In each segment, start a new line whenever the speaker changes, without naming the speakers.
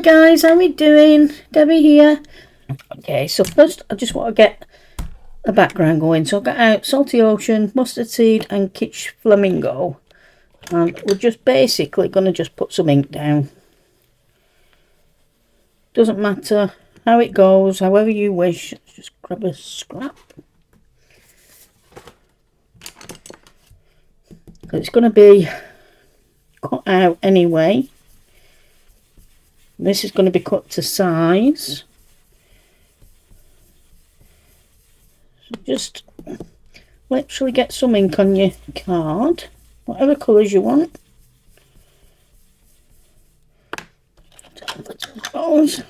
Hi guys, how we doing? Debbie here. Okay, so first I just want to get a background going. So I've got out Salty Ocean, Mustard Seed and Kitsch Flamingo. And we're just basically going to just put some ink down. Doesn't matter how it goes, however you wish. Let's just grab a scrap. It's going to be cut out anyway. This is going to be cut to size. So just literally get some ink on your card, whatever colours you want. Those.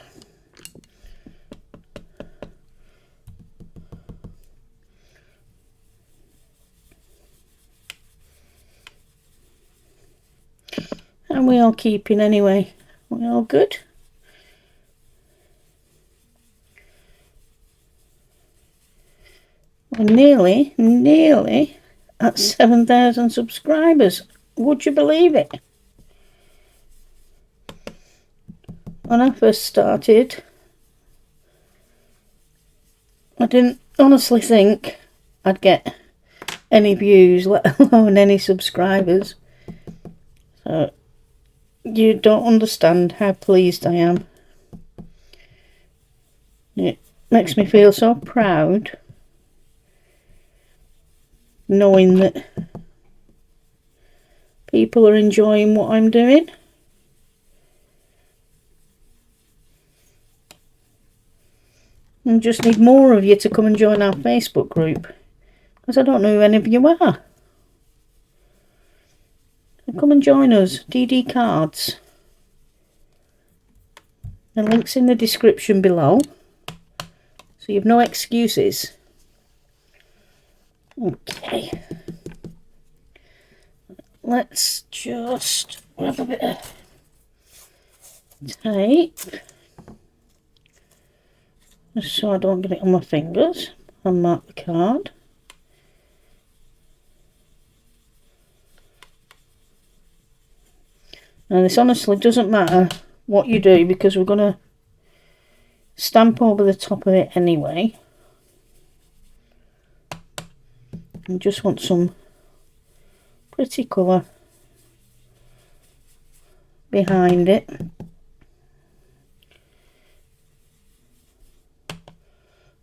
And we all keeping anyway. We all good? We're nearly at 7,000 subscribers. Would you believe it? When I first started, I didn't honestly think I'd get any views, let alone any subscribers. So you don't understand how pleased I am. It makes me feel so proud knowing that people are enjoying what I'm doing. I just need more of you to come and join our Facebook group, because I don't know who any of you are. So come and join us, DD Cards. The link's in the description below, so you've no excuses. Okay, let's just grab a bit of tape, just so I don't get it on my fingers, and mark the card. Now this honestly doesn't matter what you do, because we're going to stamp over the top of it anyway. I just want some pretty colour behind it.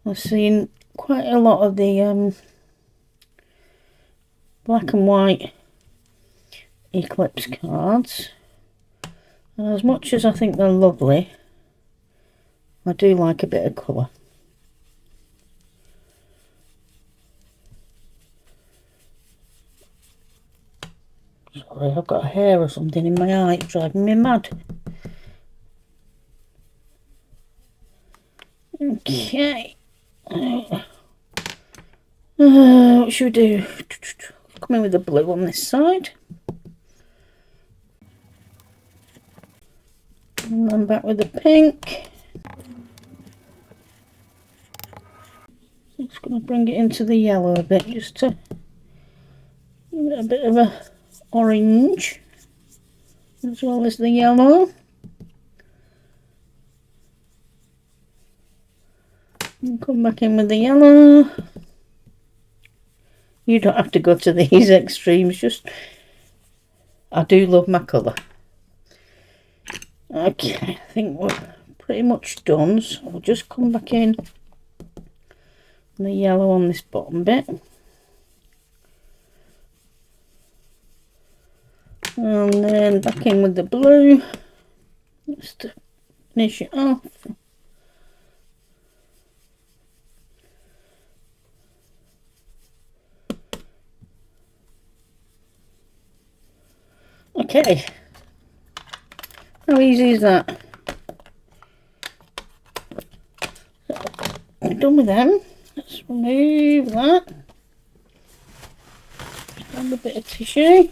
I've seen quite a lot of the black and white Eclipse cards, and as much as I think they're lovely, I do like a bit of colour. Sorry, I've got a hair or something in my eye, it's driving me mad. Okay. What should we do? Come in with the blue on this side. And then back with the pink. Just going to bring it into the yellow a bit, just to give it a bit of a orange as well as the yellow. And come back in with the yellow. You don't have to go to these extremes, just I do love my colour. Okay, I think we're pretty much done, so we'll just come back in the yellow on this bottom bit. And then back in with the blue, just to finish it off. Okay, how easy is that? So, we're done with them. Let's remove that. Grab a bit of tissue.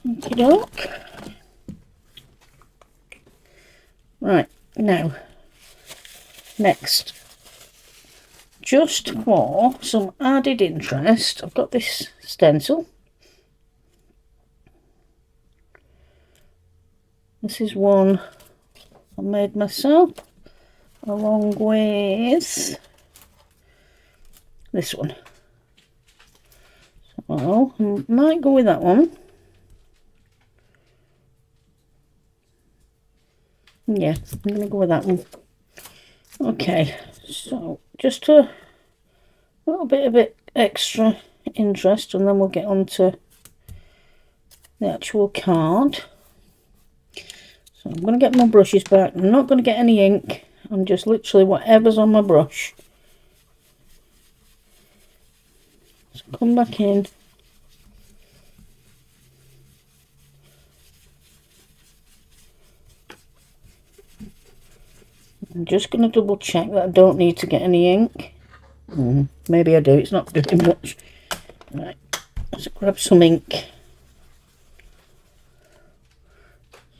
Okey-doke. Right, now, next, just for some added interest, I've got this stencil. This is one I made myself, along with this one. So I might go with that one. Yeah, I'm going to go with that one. Okay, so just a little bit of extra interest, and then we'll get on to the actual card. So I'm going to get my brushes back. I'm not going to get any ink. I'm just literally whatever's on my brush. So come back in. I'm just going to double check that I don't need to get any ink. Maybe I do, it's not doing much. Right, let's grab some ink.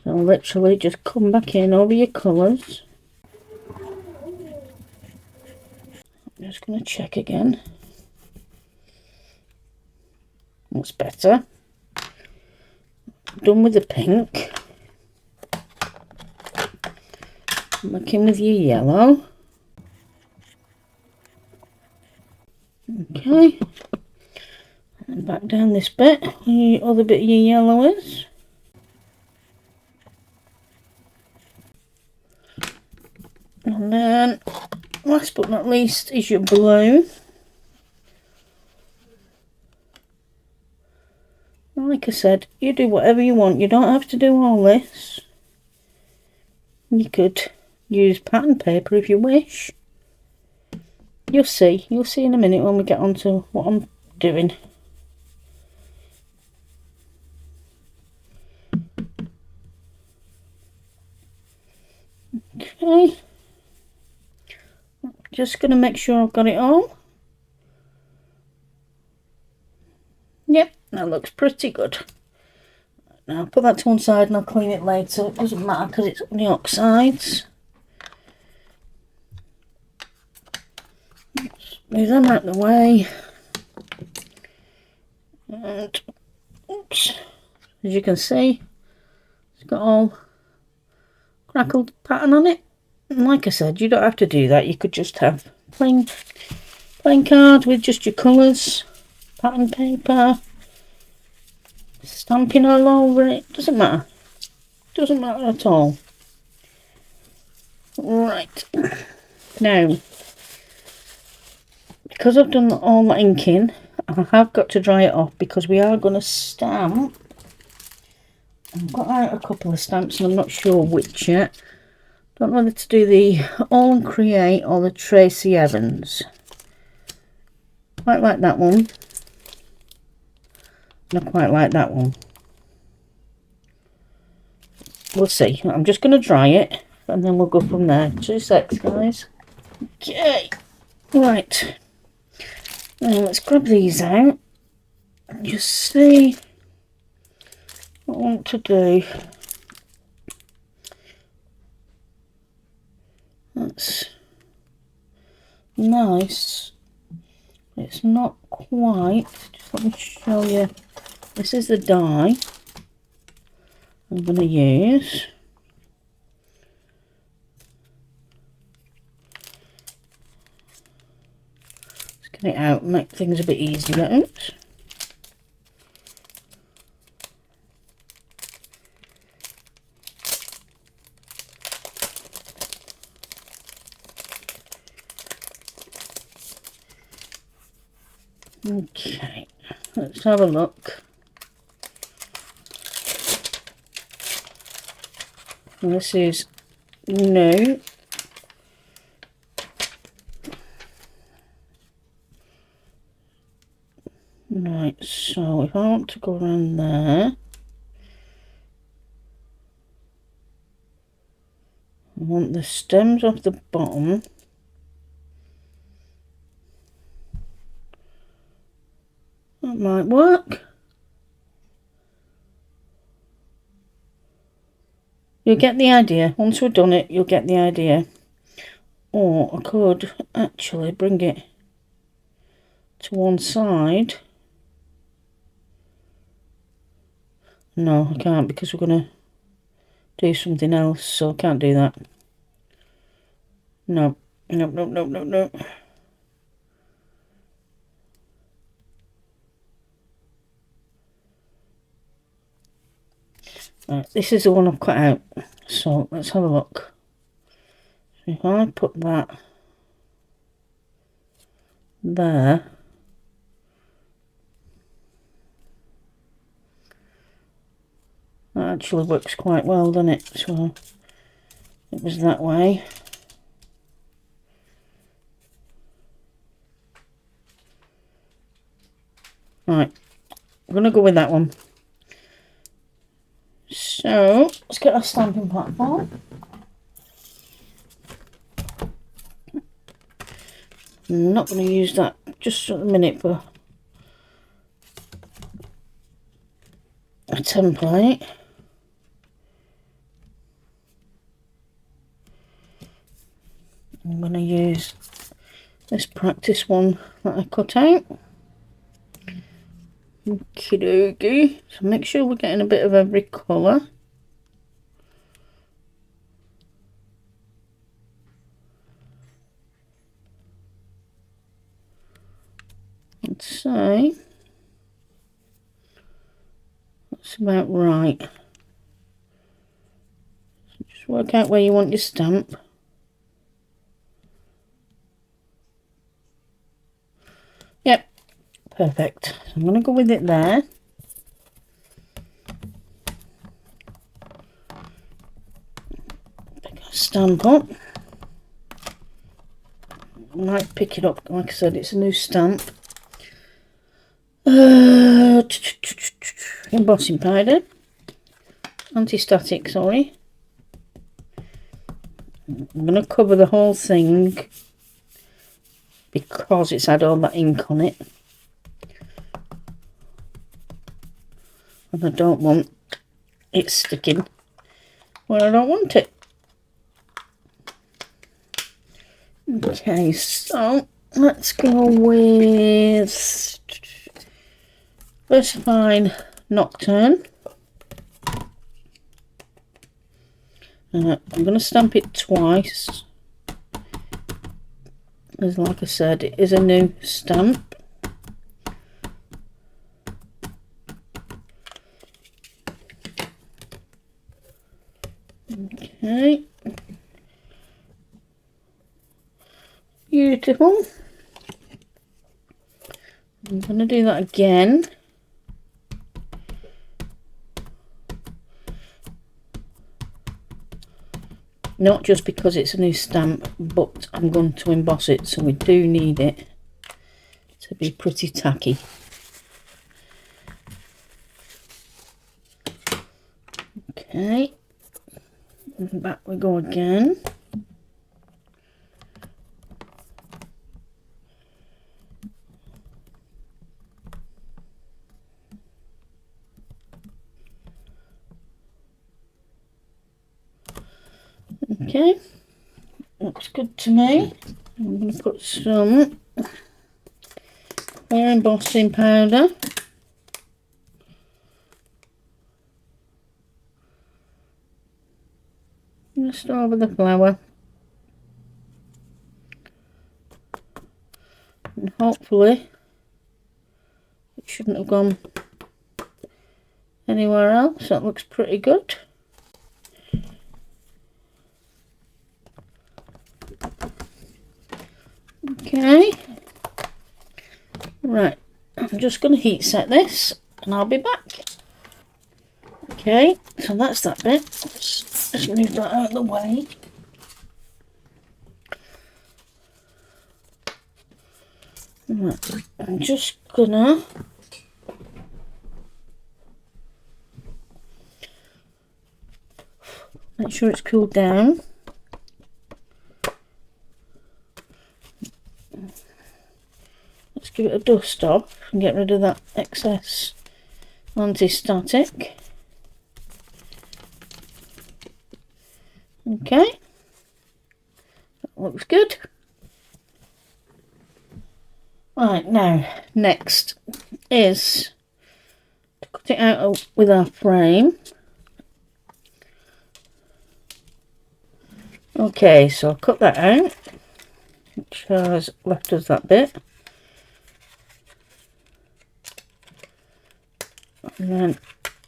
So literally just come back in over your colours. I'm just going to check again. That's better. Done with the pink. Back in with your yellow. Okay. And back down this bit where the other bit of your yellow is. And then, last but not least, is your blue. Like I said, you do whatever you want. You don't have to do all this. You could use pattern paper if you wish. You'll see. You'll see in a minute when we get on to what I'm doing. Okay. Just going to make sure I've got it all. Yep, that looks pretty good. Now I'll put that to one side and I'll clean it later. It doesn't matter because it's on the oxides. Move them out of the way. And oops, as you can see, it's got all crackled pattern on it. And like I said, you don't have to do that. You could just have plain card with just your colours, pattern paper, stamping all over it. Doesn't matter. Doesn't matter at all. Right. Now, because I've done all my inking, I have got to dry it off because we are going to stamp. I've got out a couple of stamps and I'm not sure which yet. Don't know whether to do the All and Create or the Tracy Evans. Quite like that one. Not quite like that one. We'll see. I'm just going to dry it and then we'll go from there. 2 secs, guys. Okay. Right. Now let's grab these out and just see what I want to do. That's nice. It's not quite. Just let me show you. This is the die I'm going to use. Let's get it out and make things a bit easier. Oops. Okay, let's have a look. This is new. Right, so if I want to go around there, I want the stems off the bottom. That might work. You'll get the idea. Once we've done it, you'll get the idea. Or I could actually bring it to one side. No, I can't because we're going to do something else, so I can't do that. No, no, no, no, no, no. Right, this is the one I've cut out, so let's have a look. So if I put that there, that actually works quite well, doesn't it? So it was that way. Right, I'm going to go with that one. So let's get our stamping platform. I'm not going to use that just at the minute for a template. I'm going to use this practice one that I cut out. Okie dokie. So make sure we're getting a bit of every colour. I'd say that's about right. So just work out where you want your stamp. Yep, perfect. So I'm going to go with it there. Pick a stamp up. I might pick it up, like I said, it's a new stamp. Embossing powder. Anti-static, sorry. I'm going to cover the whole thing because it's had all that ink on it. And I don't want it sticking where I don't want it. Okay, so let's go with Versifine Nocturne. I'm going to stamp it twice. As like I said, it is a new stamp. Okay. Beautiful. I'm going to do that again. Not just because it's a new stamp, but I'm going to emboss it, so we do need it to be pretty tacky. Okay, and back we go again. Okay, looks good to me. I'm going to put some clear embossing powder. Just over the flower. And hopefully it shouldn't have gone anywhere else. That looks pretty good. Okay, right, I'm just going to heat set this and I'll be back. Okay, so that's that bit. Let's just move that out of the way. Right, I'm just gonna make sure it's cooled down. Let's give it a dust off and get rid of that excess anti-static. Okay, that looks good. Right, now next is to cut it out with our frame. Okay, so I'll cut that out, which has left us that bit. And then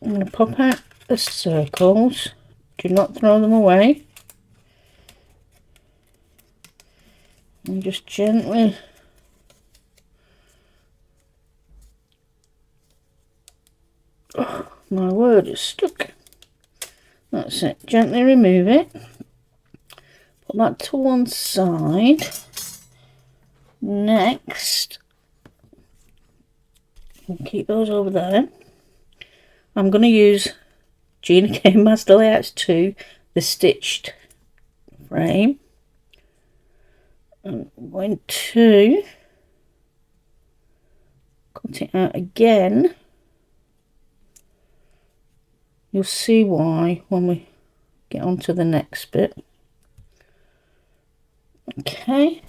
I'm going to pop out the circles. Do not throw them away. And just gently oh, my word, it's stuck. That's it. Gently remove it. Put that to one side. Next, we'll keep those over there. I'm going to use Gina K Master Layouts 2, the stitched frame. I'm going to cut it out again. You'll see why when we get on to the next bit. Okay,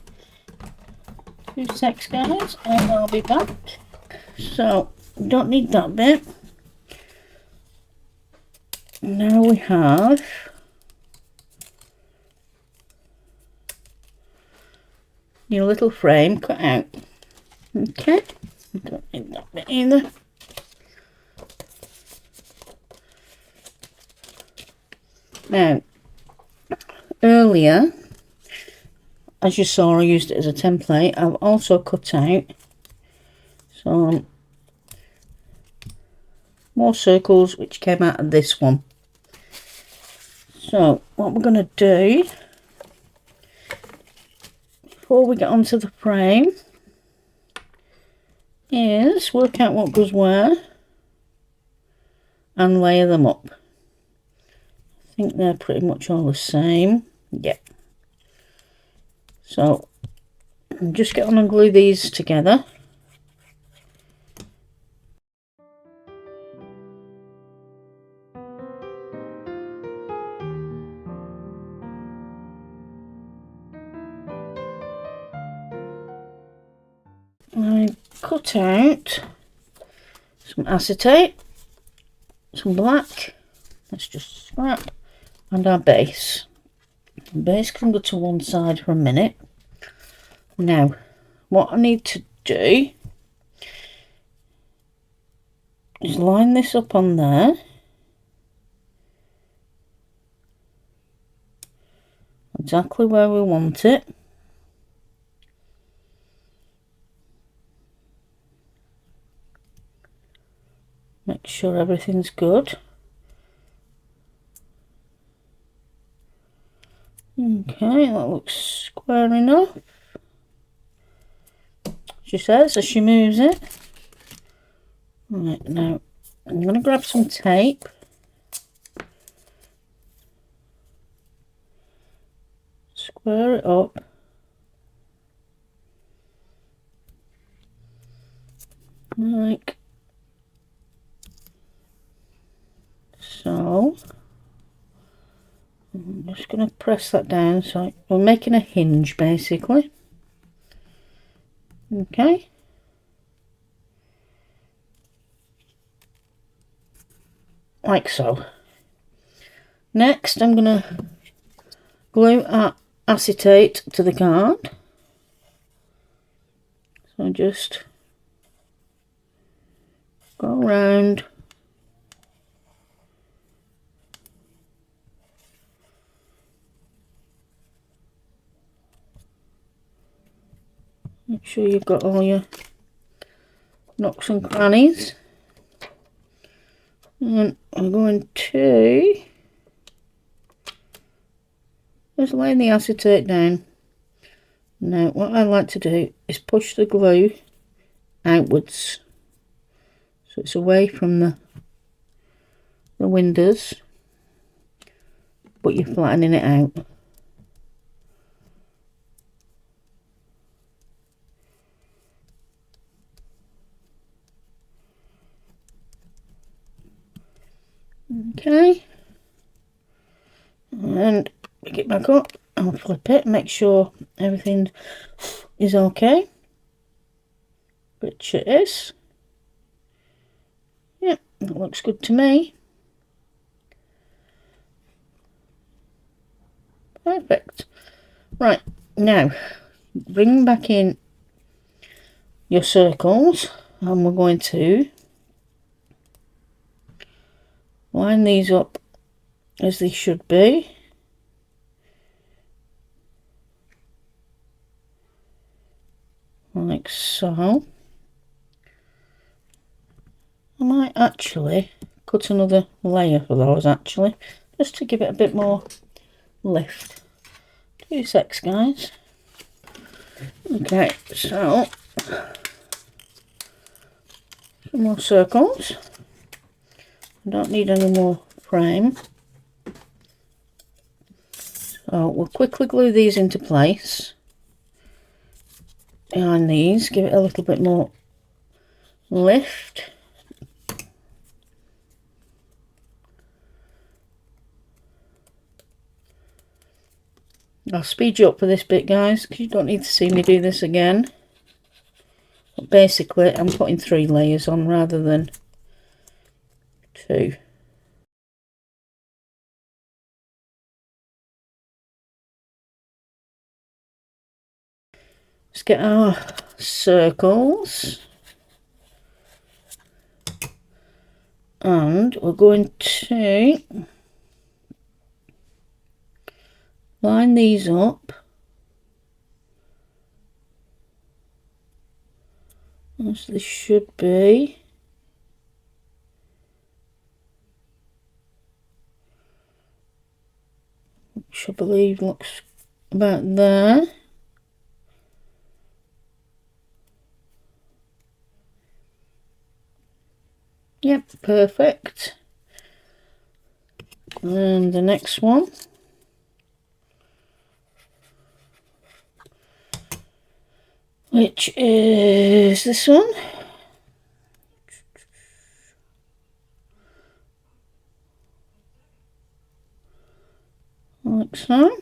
2 secs guys, and I'll be back. So, don't need that bit. Now we have your little frame cut out. Okay, don't need that bit either. Now, earlier, as you saw, I used it as a template. I've also cut out some more circles which came out of this one. So what we're going to do before we get onto the frame is work out what goes where and layer them up. I think they're pretty much all the same. Yeah. So I'm just going to glue these together. I cut out some acetate, some black, let's just scrap, and our base. The base can go to one side for a minute. Now, what I need to do is line this up on there. Exactly where we want it. Make sure everything's good. Okay, that looks square enough. She says as she moves it. Right, now I'm going to grab some tape. Square it up. Like so. I'm just going to press that down so we're making a hinge basically. Okay. Like so. Next I'm going to glue our acetate to the card. So just go around. Make sure you've got all your nooks and crannies. And I'm going to just lay the acetate down. Now what I like to do is push the glue outwards so it's away from the windows, but you're flattening it out. Okay, and pick it back up and flip it, make sure everything is okay, which it is. Yep, that looks good to me. Perfect. Right, now bring back in your circles, and we're going to line these up as they should be. Like so. I might actually cut another layer for those, actually, just to give it a bit more lift. 2 secs, guys. Okay, so some more circles. I don't need any more frame. So we'll quickly glue these into place. Behind these, give it a little bit more lift. I'll speed you up for this bit, guys, because you don't need to see me do this again. But basically, I'm putting 3 layers on rather than 2. Let's get our circles. And we're going to line these up as they should be. Which I believe looks about there. Yep, perfect. And the next one. Which is this one. Like so.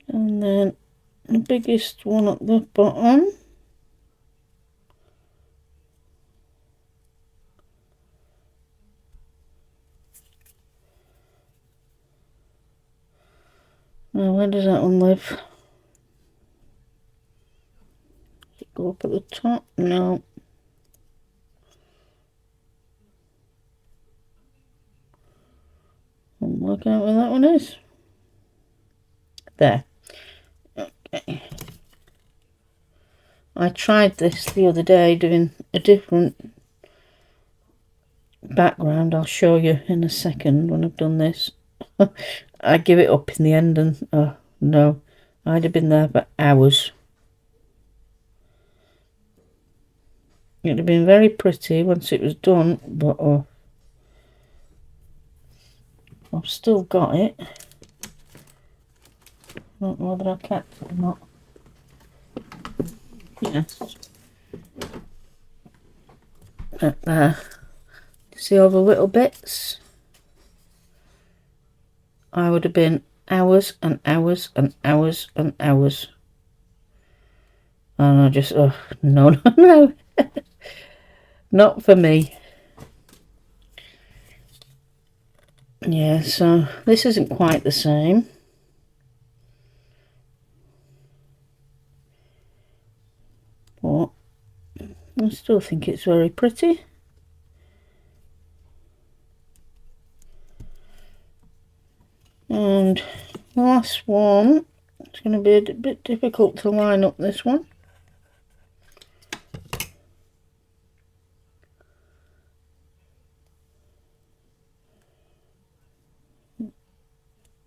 And then the biggest one at the bottom. Now, where does that one live? Does it go up at the top? No. I'm working out where that one is. There. Okay. I tried this the other day doing a different background. I'll show you in a second when I've done this. I give it up in the end, and oh no, I'd have been there for hours. It'd have been very pretty once it was done, but oh, I've still got it. I don't know whether I kept it or not. Yes. Right there. See all the little bits? I would have been hours and hours and hours and hours. And I just, oh, no, no, no. Not for me. Yeah, so this isn't quite the same. But I still think it's very pretty. And the last one, it's going to be a bit difficult to line up this one.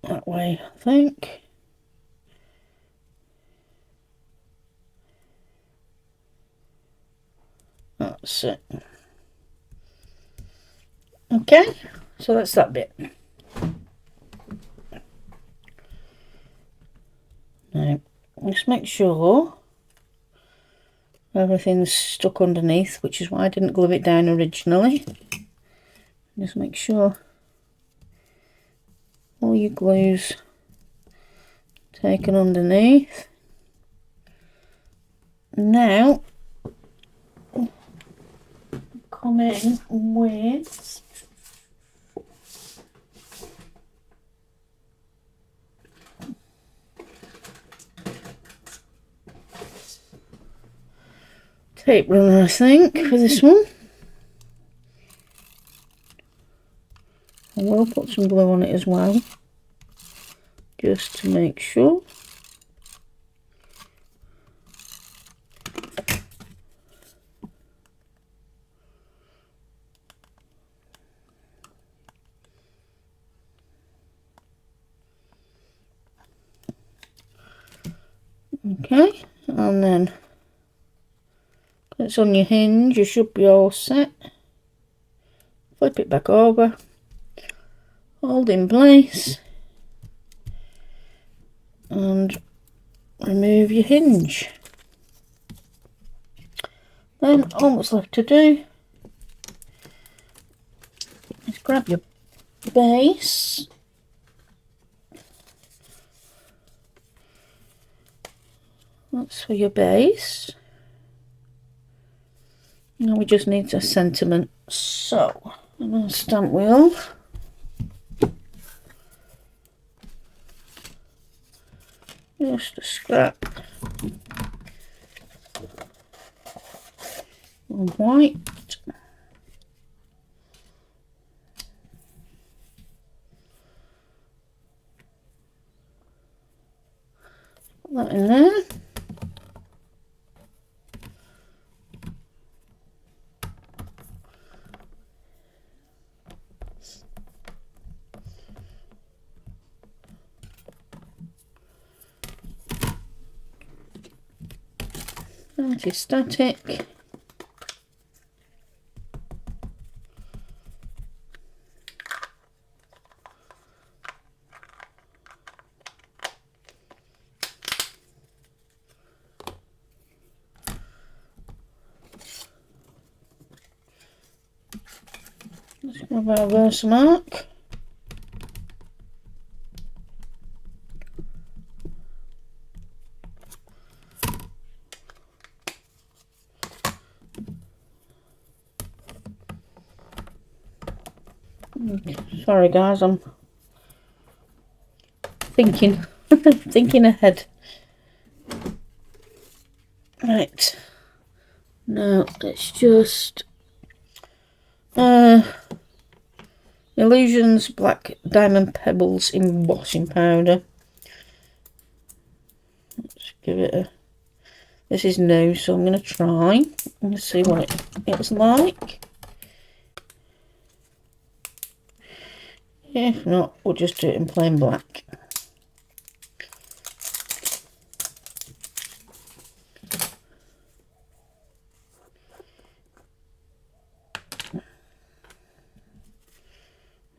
That way, I think. That's it. Okay, so that's that bit. Now, just make sure everything's stuck underneath, which is why I didn't glue it down originally. Just make sure all your glue's taken underneath. Now, come come in with tape runner, I think, for this one. I will put some glue on it as well, just to make sure. Okay, and then it's on your hinge, you should be all set. Flip it back over, hold in place, and remove your hinge. Then all that's left to do is grab your base, that's for your base. Now we just need a sentiment, so I'm going to stamp wheel. Just a scrap of white. Put that in there. Anti-static. Let's grab our Versamark. Sorry guys, I'm thinking thinking ahead. Right, now let's just Illusions Black Diamond Pebbles embossing powder. Let's give it a, this is new, so I'm going to try and see what it's like. If not, we'll just do it in plain black.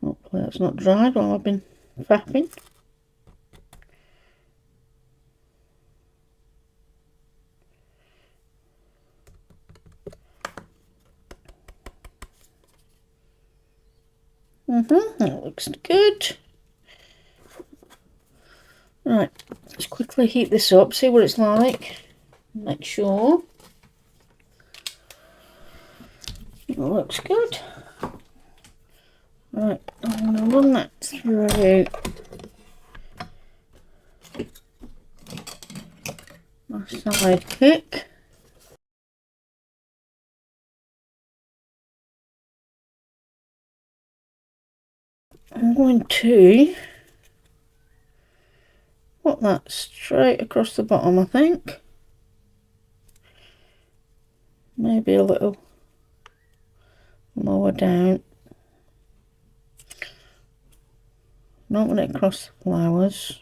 Hopefully that's not dried while I've been faffing. That looks good. Right, let's quickly heat this up, see what it's like. Make sure it looks good. Right, I'm going to run that through my side kick. I'm going to put that straight across the bottom, I think. Maybe a little lower down. Not want it across the flowers.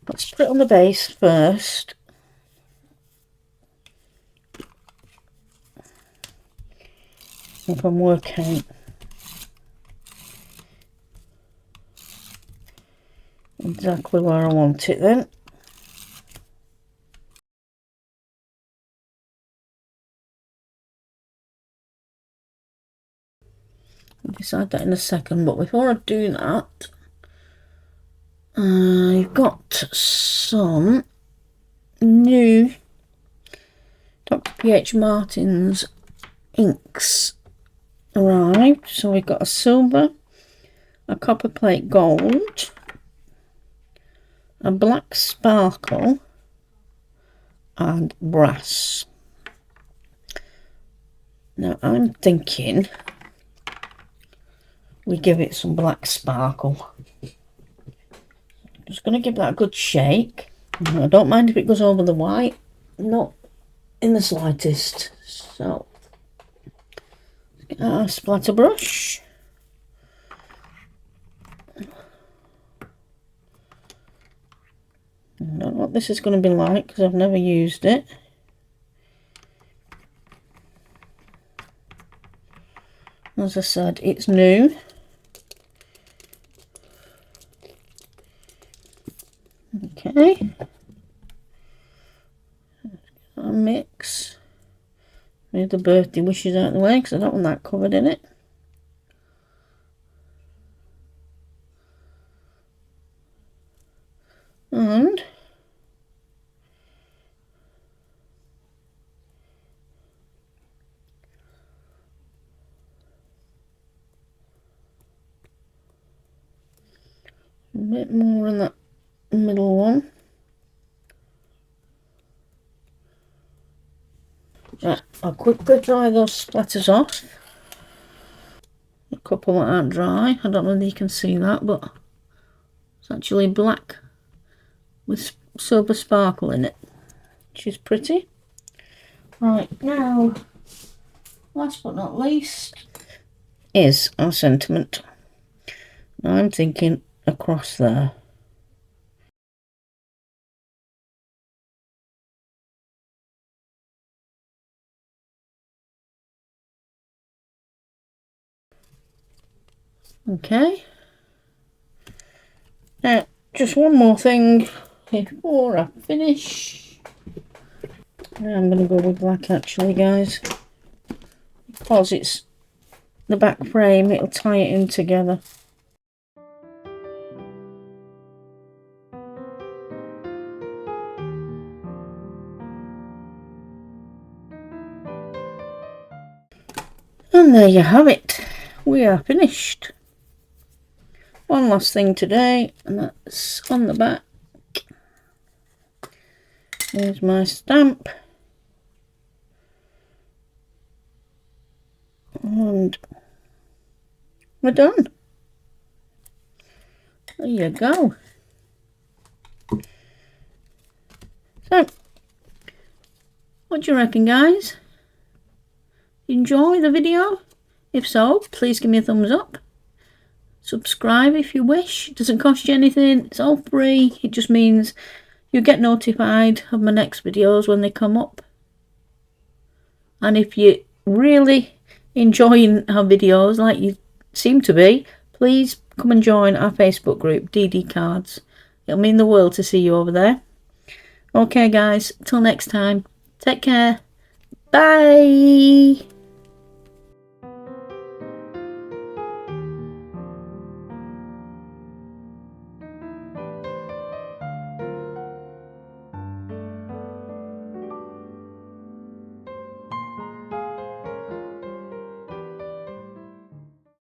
Let's put it on the base first. I can work out exactly where I want it then. I'll decide that in a second, but before I do that, I've got some new Dr. P.H. Martin's inks arrived. So we've got a silver, a copper plate gold, a black sparkle, and brass. Now I'm thinking we give it some black sparkle. Just going to give that a good shake. I don't mind if it goes over the white, not in the slightest. So let's get our splatter brush. I don't know what this is going to be like because I've never used it. As I said, it's new. Okay. I'll mix. Move the birthday wishes out of the way because I don't want that covered in it. And a bit more in that middle one. Right, I'll quickly dry those splatters off. A couple that aren't dry. I don't know if you can see that, but it's actually black with silver sparkle in it, which is pretty. Right, now, last but not least, is our sentiment. Now I'm thinking across there. Okay. Now, just one more thing before I finish. I'm going to go with black actually, guys. Because it's the back frame, it'll tie it in together. And there you have it. We are finished. One last thing today, and that's on the back. Here's my stamp. And we're done. There you go. So, what do you reckon, guys? Enjoy the video? If so, please give me a thumbs up. Subscribe if you wish. It doesn't cost you anything. It's all free. It just means you get notified of my next videos when they come up. And if you're really enjoying our videos like you seem to be, please come and join our Facebook group, DD Cards. It'll mean the world to see you over there. Okay guys, till next time. Take care. Bye.